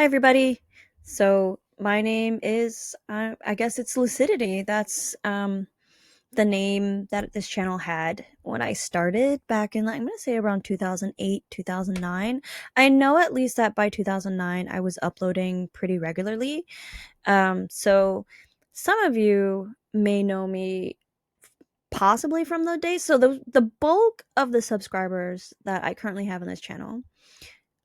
Hi, everybody. So my name is, I guess it's Lucidity. That's the name that this channel had when I started back in, I'm going to say around 2008, 2009. I know at least that by 2009 I was uploading pretty regularly. So some of you may know me possibly from those days. So the bulk of the subscribers that I currently have on this channel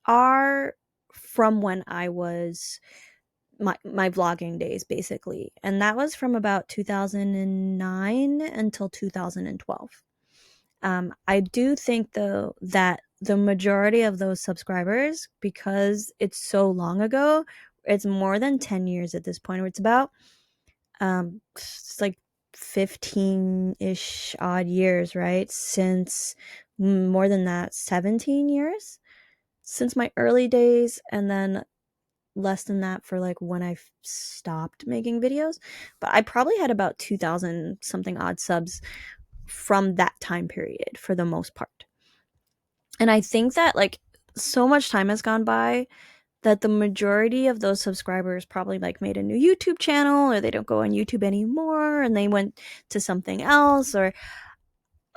are from when I was my vlogging days, basically, and that was from about 2009 until 2012. I do think, though, that the majority of those subscribers, because it's so long ago, it's more than 10 years at this point, or it's about it's like 15-ish odd years, right? Since more than that, 17 years since my early days, and then less than that for like when I stopped making videos. But I probably had about 2,000 something odd subs from that time period for the most part. And I think that like so much time has gone by that the majority of those subscribers probably like made a new YouTube channel, or they don't go on YouTube anymore and they went to something else, or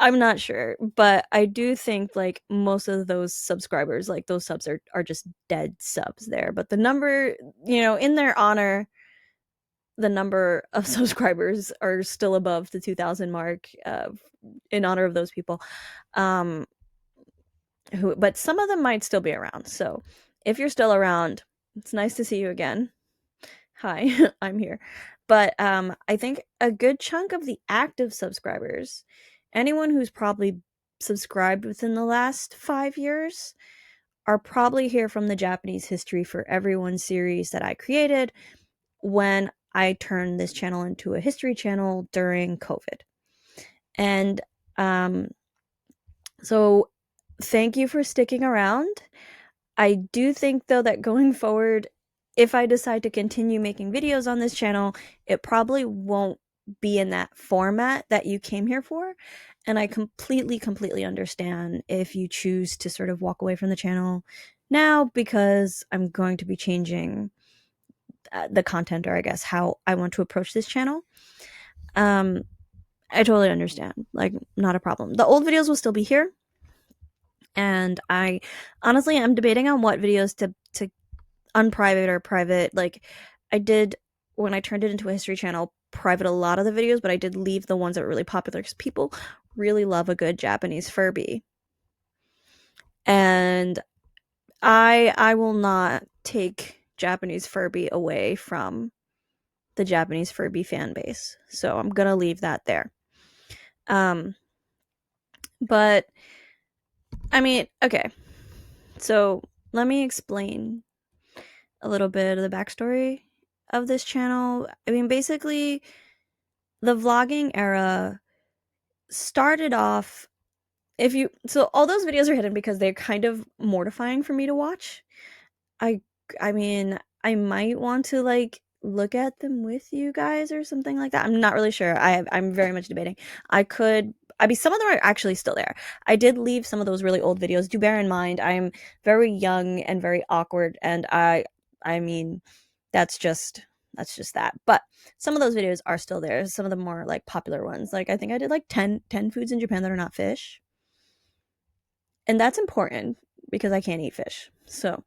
I'm not sure, but I do think like most of those subscribers, like those subs are just dead subs there. But the number, in their honor, the number of subscribers are still above the 2,000 mark, in honor of those people. Um, but some of them might still be around. So if you're still around, it's nice to see you again. Hi, I'm here. But I think a good chunk of the active subscribers, anyone who's probably subscribed within the last 5 years, are probably here from the Japanese History for Everyone series that I created when I turned this channel into a history channel during COVID. And so thank you for sticking around. I do think, though, that going forward, if I decide to continue making videos on this channel, it probably won't be in that format that you came here for. And I completely understand if you choose to sort of walk away from the channel now, because I'm going to be changing the content, or I guess how I want to approach this channel. I totally understand. Like, not a problem. The old videos will still be here. And I honestly am debating on what videos to unprivate or private. Like, I did, when I turned it into a history channel, private a lot of the videos, but I did leave the ones that were really popular because people really love a good Japanese Furby. And I will not take Japanese Furby away from the Japanese Furby fan base. So I'm gonna leave that there. But I mean, okay. So let me explain a little bit of the backstory of this channel. I mean, basically, the vlogging era started off, so all those videos are hidden because they're kind of mortifying for me to watch. I I mean, I might want to like look at them with you guys or something like that. I'm not really sure. I'm very much debating. Some of them are actually still there. I did leave some of those really old videos. Do bear in mind, I'm very young and very awkward, and I mean, that's just that. But some of those videos are still there. Some of the more like popular ones. Like I think I did like 10 foods in Japan that are not fish. And that's important because I can't eat fish. So,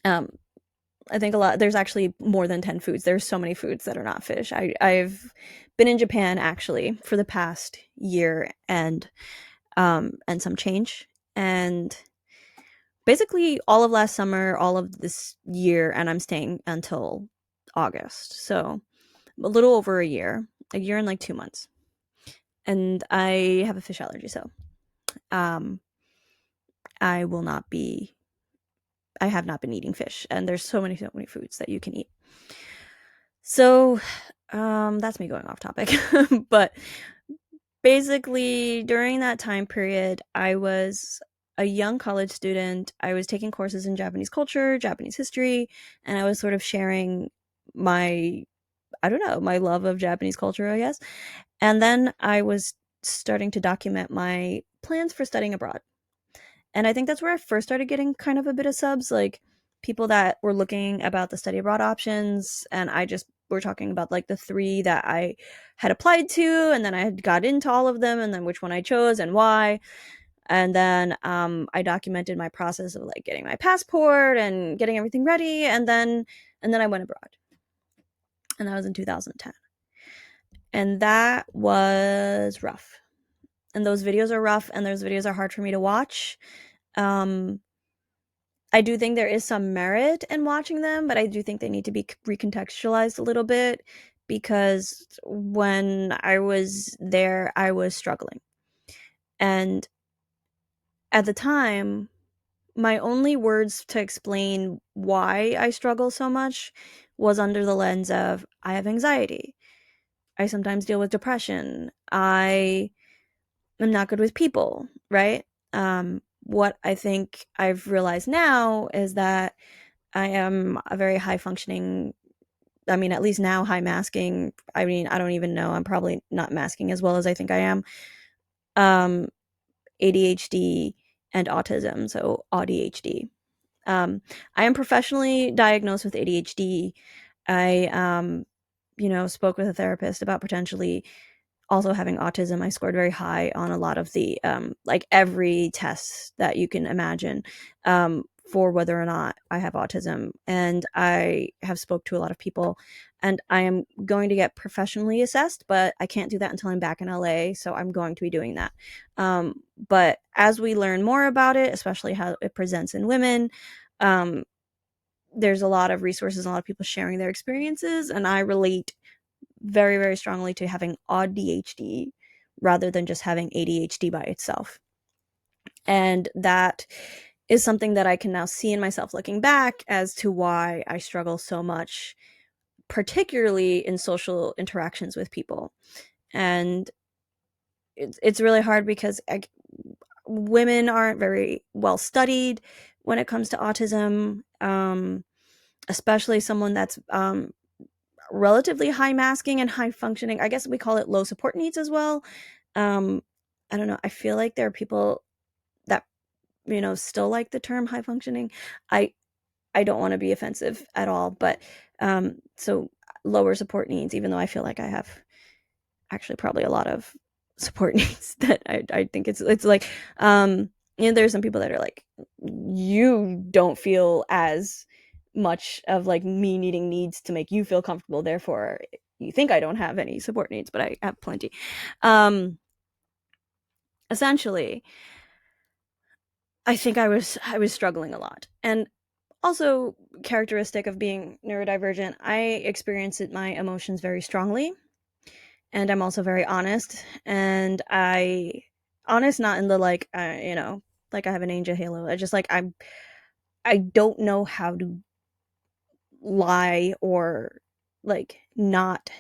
um I think there's actually more than 10 foods. There's so many foods that are not fish. I've been in Japan actually for the past year and some change. And basically all of last summer, all of this year, and I'm staying until August. So a little over a year and like 2 months. And I have a fish allergy, so um I will not be I have not been eating fish, and there's so many foods that you can eat. So, that's me going off topic. But basically, during that time period, I was a young college student. I was taking courses in Japanese culture, Japanese history, and I was sort of sharing my, I don't know, my love of Japanese culture, I guess. And then I was starting to document my plans for studying abroad. And I think that's where I first started getting kind of a bit of subs. Like, people that were looking about the study abroad options, and we're talking about like the 3 that I had applied to, and then I had got into all of them, and then which one I chose and why. And then I documented my process of like getting my passport and getting everything ready, and then I went abroad, and that was in 2010, and that was rough. And those videos are rough, and those videos are hard for me to watch. Um, I do think there is some merit in watching them, but I do think they need to be recontextualized a little bit, because when I was there, I was struggling. And at the time, my only words to explain why I struggle so much was under the lens of I have anxiety. I sometimes deal with depression. I am not good with people, right? What I think I've realized now is that I am a very high functioning, I mean, at least now, high masking. I mean, I don't even know. I'm probably not masking as well as I think I am. Um, ADHD and autism, so ADHD. I am professionally diagnosed with ADHD. I, spoke with a therapist about potentially also having autism. I scored very high on a lot of the like every test that you can imagine for whether or not I have autism, and I have spoke to a lot of people, and I am going to get professionally assessed, but I can't do that until I'm back in LA, so I'm going to be doing that. But as we learn more about it, especially how it presents in women, um, there's a lot of resources, a lot of people sharing their experiences, and I relate very, very strongly to having ADHD rather than just having ADHD by itself. And that is something that I can now see in myself looking back as to why I struggle so much, particularly in social interactions with people. And it's really hard because women aren't very well studied when it comes to autism, especially someone that's relatively high masking and high functioning. I guess we call it low support needs as well. Um, I don't know. I feel like there are people that still like the term high functioning. I I don't want to be offensive at all, but so lower support needs, even though I feel like I have actually probably a lot of support needs that I think it's like there's some people that are like, you don't feel as much of like me needing needs to make you feel comfortable, therefore you think I don't have any support needs, but I have plenty. Essentially, I think I was struggling a lot. And also, characteristic of being neurodivergent, I experience my emotions very strongly, and I'm also very honest. And I honest not in the like like I have an angel halo. I just like I don't know how to lie or like not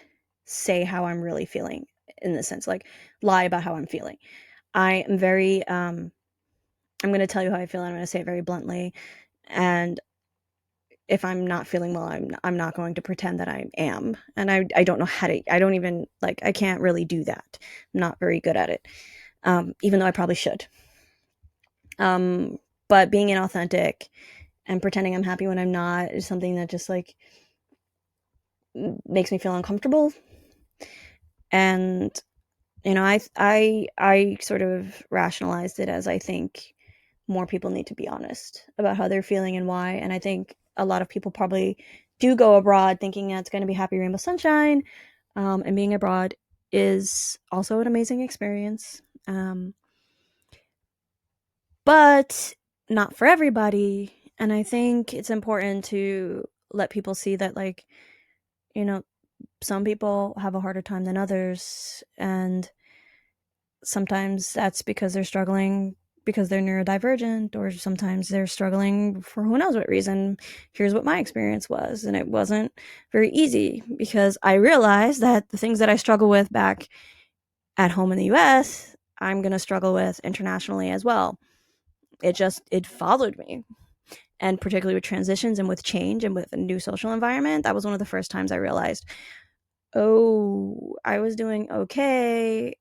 say how I'm really feeling, in the sense like lie about how I'm feeling. I am very I'm going to tell you how I feel, and I'm going to say it very bluntly. And if I'm not feeling well, I'm not going to pretend that I am. And I don't know how to, I don't even like, I can't really do that. I'm not very good at it. Even though I probably should. But being inauthentic and pretending I'm happy when I'm not is something that just like makes me feel uncomfortable. And I sort of rationalized it as, I think more people need to be honest about how they're feeling and why. And I think a lot of people probably do go abroad thinking that it's going to be happy rainbow sunshine. And being abroad is also an amazing experience. But not for everybody. And I think it's important to let people see that, like, some people have a harder time than others. And sometimes that's because they're struggling because they're neurodivergent, or sometimes they're struggling for who knows what reason. Here's what my experience was, and it wasn't very easy, because I realized that the things that I struggle with back at home in the US, I'm going to struggle with internationally as well. It followed me. And particularly with transitions and with change and with a new social environment, that was one of the first times I realized, oh, I was doing okay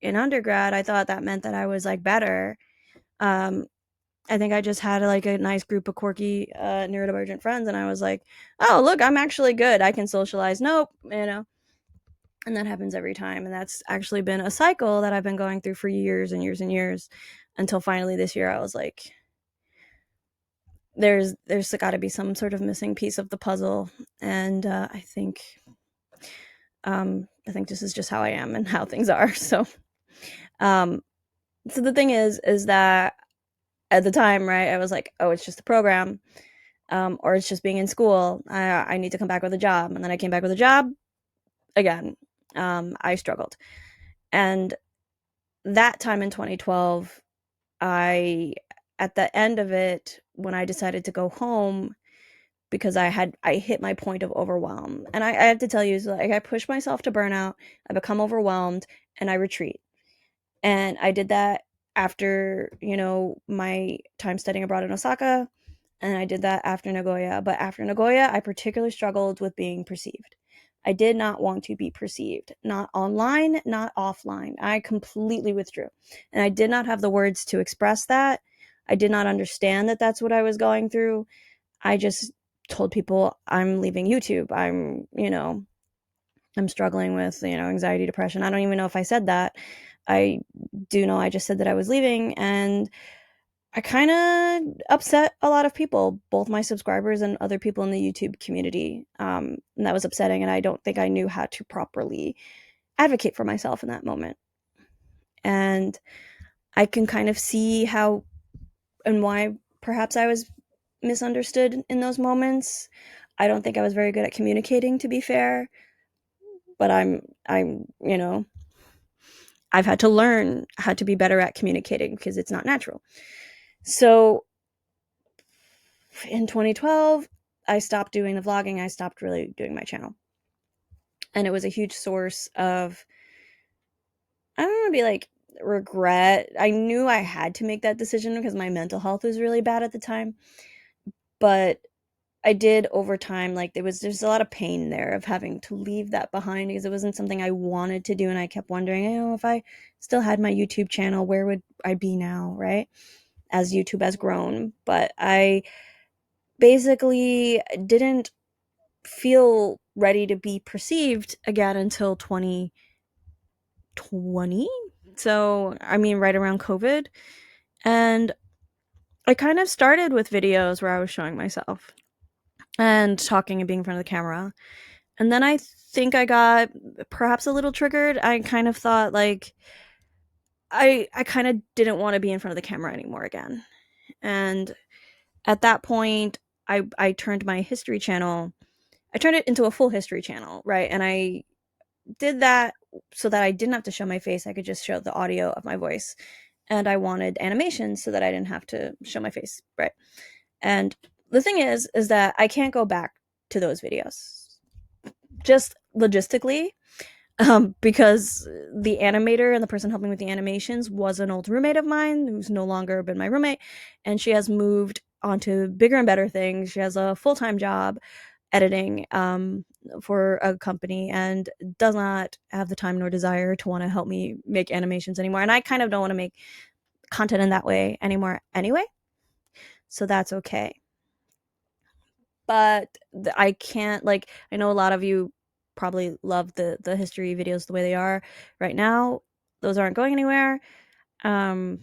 in undergrad. I thought that meant that I was like better. I think I just had like a nice group of quirky neurodivergent friends, and I was like, oh, look, I'm actually good. I can socialize. Nope, you know. And that happens every time. And that's actually been a cycle that I've been going through for years and years and years, until finally this year I was like, there's got to be some sort of missing piece of the puzzle. And I think this is just how I am and how things are. Um, so the thing is that at the time, right, I was like, oh, it's just a program, or it's just being in school. I need to come back with a job. And then I came back with a job again. I struggled. And that time in 2012, I, at the end of it, when I decided to go home, because I hit my point of overwhelm. And I have to tell you, so like, I push myself to burnout, I become overwhelmed, and I retreat. And I did that after, my time studying abroad in Osaka, and I did that after Nagoya. But after Nagoya, I particularly struggled with being perceived. I did not want to be perceived, not online, not offline. I completely withdrew. And I did not have the words to express that. I did not understand that that's what I was going through. I just told people I'm leaving YouTube. I'm struggling with, anxiety, depression. I don't even know if I said that. I do know I just said that I was leaving, and I kind of upset a lot of people, both my subscribers and other people in the YouTube community. And that was upsetting, and I don't think I knew how to properly advocate for myself in that moment. And I can kind of see how and why perhaps I was misunderstood in those moments. I don't think I was very good at communicating, to be fair, but I've had to learn how to be better at communicating because it's not natural. So in 2012, I stopped doing the vlogging. I stopped really doing my channel. And it was a huge source of, I don't want to be like regret. I knew I had to make that decision because my mental health was really bad at the time. But I did over time, like there's a lot of pain there of having to leave that behind because it wasn't something I wanted to do. And I kept wondering, if I still had my YouTube channel, where would I be now, right? As YouTube has grown. But I basically didn't feel ready to be perceived again until 2020. So, I mean, right around COVID. And I kind of started with videos where I was showing myself and talking and being in front of the camera. And then I think I got perhaps a little triggered. I kind of thought like I kind of didn't want to be in front of the camera anymore again. And at that point, I turned my history channel. I turned it into a full history channel, right? And I did that so that I didn't have to show my face. I could just show the audio of my voice. And I wanted animations so that I didn't have to show my face, right? And the thing is that I can't go back to those videos just logistically, because the animator and the person helping with the animations was an old roommate of mine who's no longer been my roommate, and she has moved on to bigger and better things. She has a full-time job editing for a company and does not have the time nor desire to want to help me make animations anymore. And I kind of don't want to make content in that way anymore anyway. So that's okay. But I can't, like, I know a lot of you probably love the history videos the way they are right now. Those aren't going anywhere. Um,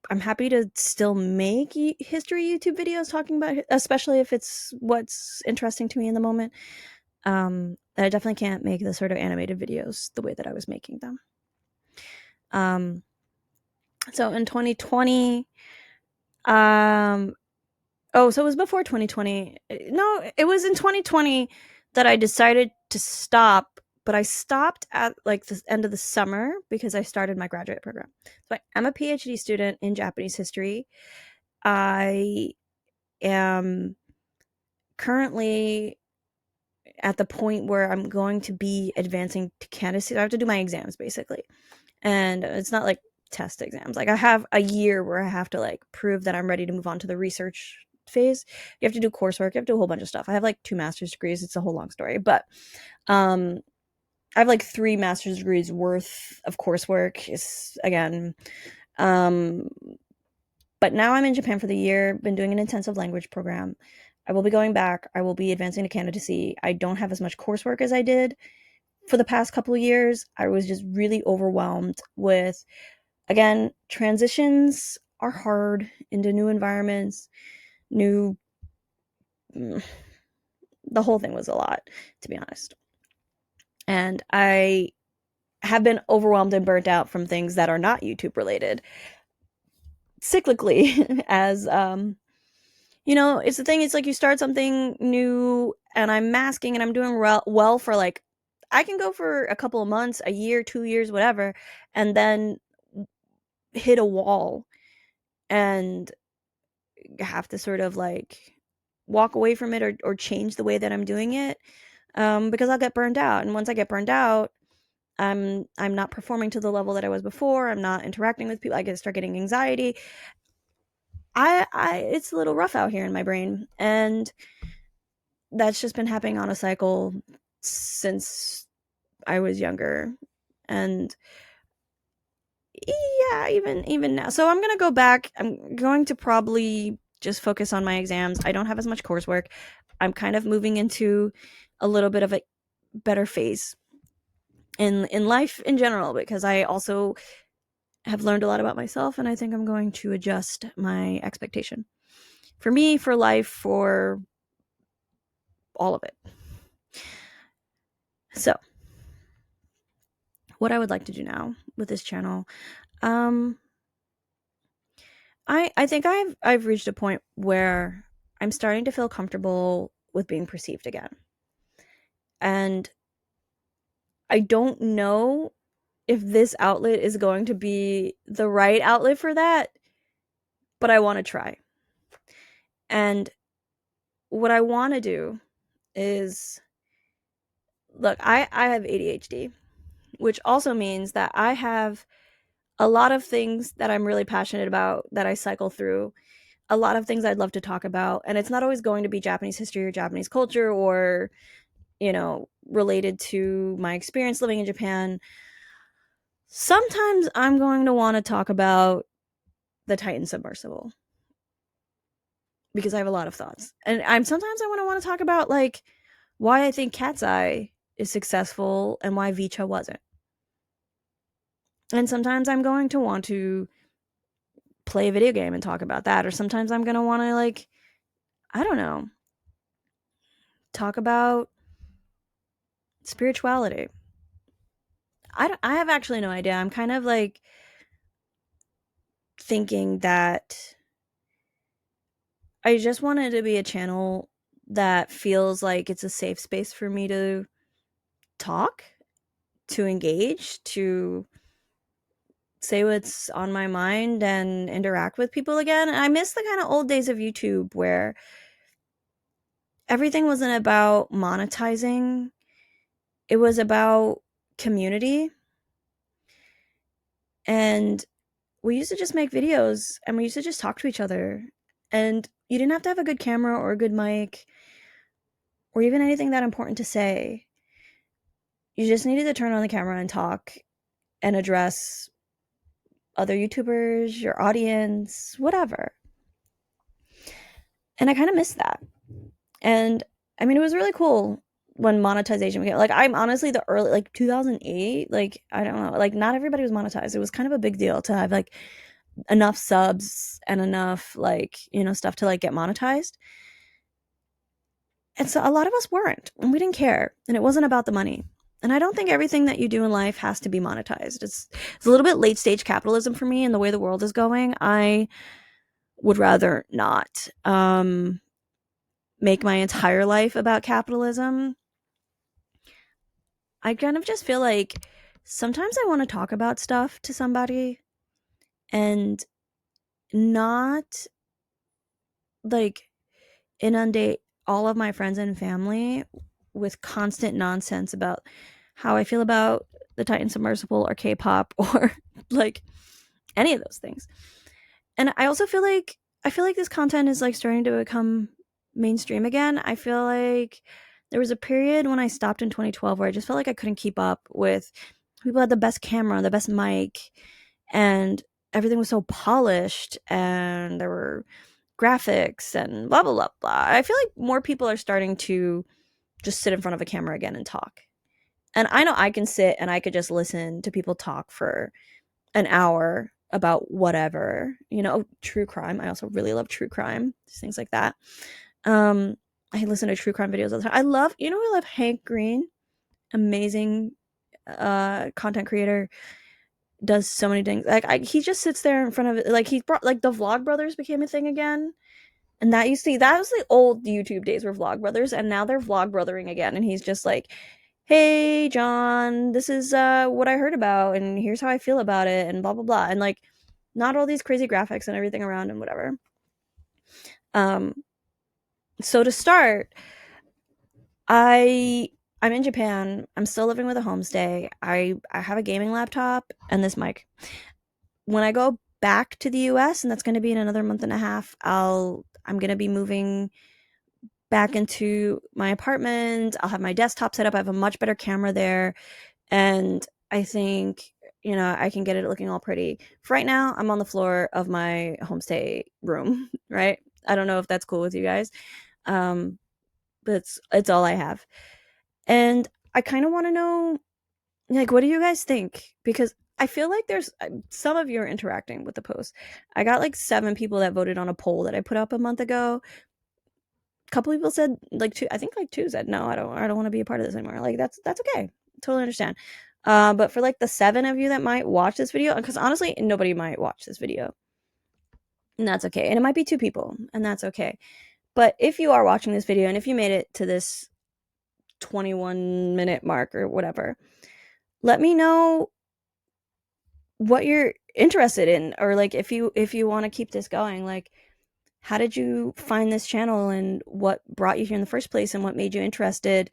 I'm happy to still make history YouTube videos talking about, especially if it's what's interesting to me in the moment. I definitely can't make the sort of animated videos the way that I was making them. So in 2020, so it was before 2020. No, it was in 2020 that I decided to stop, but I stopped at like the end of the summer because I started my graduate program. So I'm a PhD student in Japanese history. I am currently at the point where I'm going to be advancing to candidacy. I have to do my exams basically. And it's not like test exams. Like I have a year where I have to like prove that I'm ready to move on to the research phase. You have to do coursework, you have to do a whole bunch of stuff. I have like 2 master's degrees. It's a whole long story, but I have like 3 master's degrees worth of coursework. Is again, But now I'm in Japan for the year, been doing an intensive language program. I will be going back. I will be advancing to candidacy. I don't have as much coursework as I did for the past couple of years. I was just really overwhelmed with, again, transitions are hard into new environments, new. The whole thing was a lot, to be honest. And I have been overwhelmed and burnt out from things that are not YouTube related cyclically as it's the thing, it's like you start something new and I'm masking and I'm doing well for like, I can go for a couple of months, a year, 2 years, whatever, and then hit a wall and have to sort of like walk away from it, or change the way that I'm doing it, because I'll get burned out. And once I get burned out, I'm not performing to the level that I was before. I'm not interacting with people. I start getting anxiety. I it's a little rough out here in my brain, and that's just been happening on a cycle since I was younger. And yeah, even now. So I'm gonna go back. I'm going to probably just focus on my exams. I don't have as much coursework. I'm kind of moving into a little bit of a better phase in life in general, because I also have learned a lot about myself, and I think I'm going to adjust my expectation for me, for life, for all of it. So, what I would like to do now with this channel, I think I've reached a point where I'm starting to feel comfortable with being perceived again. And I don't know if this outlet is going to be the right outlet for that, but I want to try. And what I want to do is, look, I have ADHD, which also means that I have a lot of things that I'm really passionate about that I cycle through, a lot of things I'd love to talk about. And it's not always going to be Japanese history or Japanese culture, or, related to my experience living in Japan. Sometimes I'm going to want to talk about the Titan submersible, because I have a lot of thoughts. And sometimes I want to talk about like why I think Cat's Eye is successful and why Vicha wasn't. And sometimes I'm going to want to play a video game and talk about that. Or sometimes I'm going to want to, like, I don't know, talk about spirituality. I have actually no idea. I'm kind of like thinking that I just wanted to be a channel that feels like it's a safe space for me to talk, to engage, to say what's on my mind and interact with people again. I miss the kind of old days of YouTube where everything wasn't about monetizing. It was about community. And we used to just make videos and we used to just talk to each other. And you didn't have to have a good camera or a good mic or even anything that important to say. You just needed to turn on the camera and talk and address other YouTubers, your audience, whatever. And I kind of miss that. And I mean, it was really cool when monetization became, like, I'm honestly the early, like 2008, like, I don't know, like not everybody was monetized. It was kind of a big deal to have like enough subs and enough, like, stuff to like get monetized. And so a lot of us weren't, and we didn't care, and it wasn't about the money. And I don't think everything that you do in life has to be monetized. It's a little bit late stage capitalism for me, and the way the world is going, I would rather not make my entire life about capitalism. I kind of just feel like sometimes I want to talk about stuff to somebody and not like inundate all of my friends and family with constant nonsense about how I feel about the Titan submersible or K-pop or like any of those things. And I also feel like this content is like starting to become mainstream again. I feel like there was a period when I stopped in 2012 where I just felt like I couldn't keep up with people who had the best camera, the best mic, and everything was so polished and there were graphics and blah blah blah blah. I feel like more people are starting to just sit in front of a camera again and talk. And I know I can sit and I could just listen to people talk for an hour about whatever, true crime. I also really love true crime, things like that. Um, I listen to true crime videos all the time. I love Hank Green, amazing content creator, does so many things. Like he just sits there in front of it. Like he brought like the Vlog Brothers became a thing again. And that was the old YouTube days were Vlog Brothers, and now they're Vlog Brothering again. And he's just like, "Hey, John, this is what I heard about, and here's how I feel about it, and blah blah blah." And like, not all these crazy graphics and everything around and whatever. So to start, I'm in Japan. I'm still living with a homestay. I have a gaming laptop and this mic. When I go back to the US, and that's going to be in another month and a half, I'm going to be moving back into my apartment. I'll have my desktop set up. I have a much better camera there, and I think I can get it looking all pretty. For right now, I'm on the floor of my homestay room, right? I don't know if that's cool with you guys. But it's all I have. And I kind of want to know, like, what do you guys think? Because I feel like there's some of you are interacting with the post. I got like 7 people that voted on a poll that I put up a month ago. A couple people said like 2. I think like 2 said no. I don't want to be a part of this anymore. Like that's okay. Totally understand. But for like the 7 of you that might watch this video, because honestly, nobody might watch this video, and that's okay. And it might be 2 people, and that's okay. But if you are watching this video, and if you made it to this 21-minute mark or whatever, let me know what you're interested in, or like if you want to keep this going. Like, how did you find this channel, and what brought you here in the first place, and what made you interested,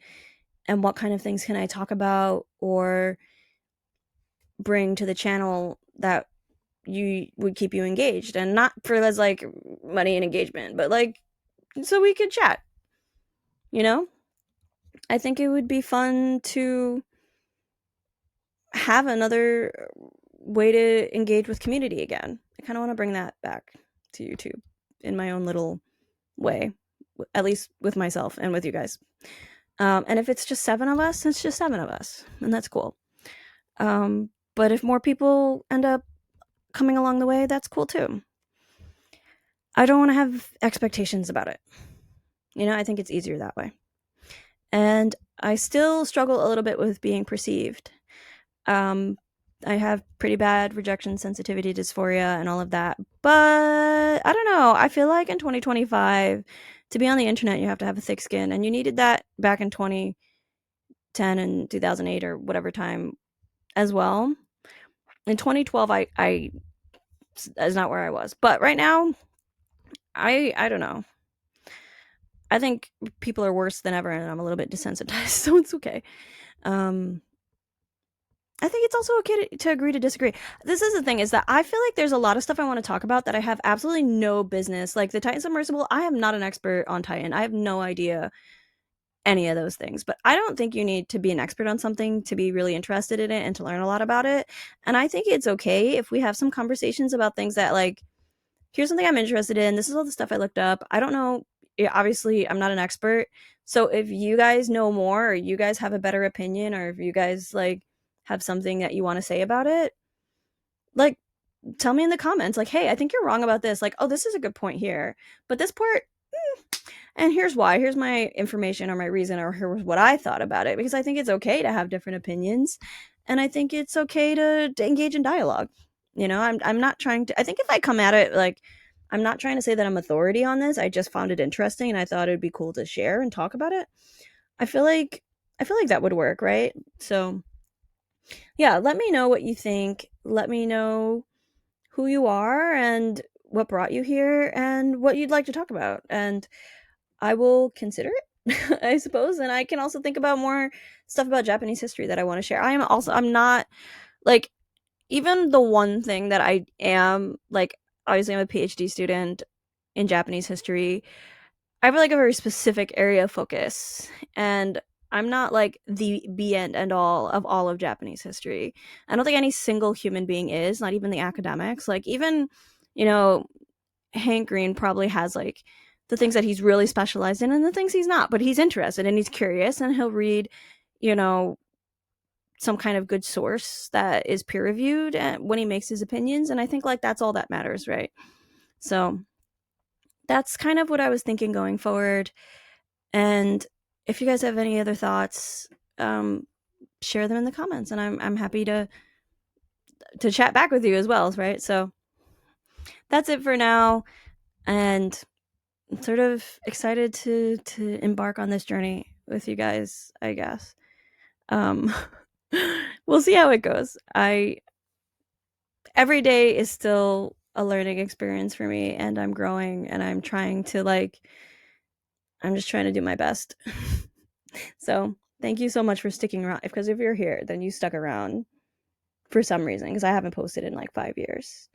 and what kind of things can I talk about or bring to the channel that you would keep you engaged, and not for as like money and engagement, but like so we could chat. I think it would be fun to have another way to engage with community again. I kind of want to bring that back to YouTube in my own little way, at least with myself and with you guys. And if it's just 7 of us, it's just 7 of us, and that's cool. But if more people end up coming along the way, that's cool too. I don't want to have expectations about it. I think it's easier that way. And I still struggle a little bit with being perceived. I have pretty bad rejection sensitivity dysphoria and all of that. But I don't know. I feel like in 2025, to be on the internet, you have to have a thick skin. And you needed that back in 2010 and 2008 or whatever time as well. In 2012, I is not where I was. But right now, I don't know. I think people are worse than ever, and I'm a little bit desensitized, so it's okay. I think it's also okay to agree to disagree. This is the thing, is that I feel like there's a lot of stuff I want to talk about that I have absolutely no business. Like the Titan submersible, I am not an expert on Titan. I have no idea any of those things. But I don't think you need to be an expert on something to be really interested in it and to learn a lot about it. And I think it's okay if we have some conversations about things that, like, here's something I'm interested in. This is all the stuff I looked up. I don't know. Obviously, I'm not an expert. So if you guys know more, or you guys have a better opinion, or if you guys like have something that you want to say about it, like, tell me in the comments, like, hey, I think you're wrong about this. Like, oh, this is a good point here, but this part, and here's why. Here's my information or my reason, or here's what I thought about it. Because I think it's okay to have different opinions, and I think it's okay to engage in dialogue. I'm not trying to. I think if I come at it like, I'm not trying to say that I'm authority on this. I just found it interesting, and I thought it'd be cool to share and talk about it. I feel like that would work, right? So yeah, let me know what you think. Let me know who you are and what brought you here and what you'd like to talk about. And I will consider it, I suppose. And I can also think about more stuff about Japanese history that I want to share. I'm not like, even the one thing that I am, like, obviously I'm a PhD student in Japanese history. I have like a very specific area of focus, and I'm not like the be end all of Japanese history. I don't think any single human being is, not even the academics. Like even, you know, Hank Green probably has like the things that he's really specialized in and the things he's not, but he's interested and he's curious and he'll read, you know, some kind of good source that is peer reviewed when he makes his opinions. And I think like that's all that matters, right? So that's kind of what I was thinking going forward. And if you guys have any other thoughts, share them in the comments, and I'm happy to chat back with you as well, right? So that's it for now, and I'm sort of excited to embark on this journey with you guys, I guess. Um, we'll see how it goes. Every day is still a learning experience for me, and I'm growing, and I'm just trying to do my best. So thank you so much for sticking around, because if you're here, then you stuck around for some reason, because I haven't posted in like 5 years.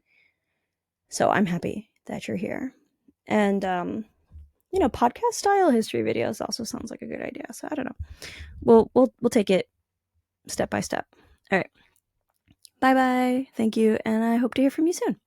So I'm happy that you're here. And podcast style history videos also sounds like a good idea. So I don't know. We'll take it step by step. All right. Bye bye. Thank you, and I hope to hear from you soon.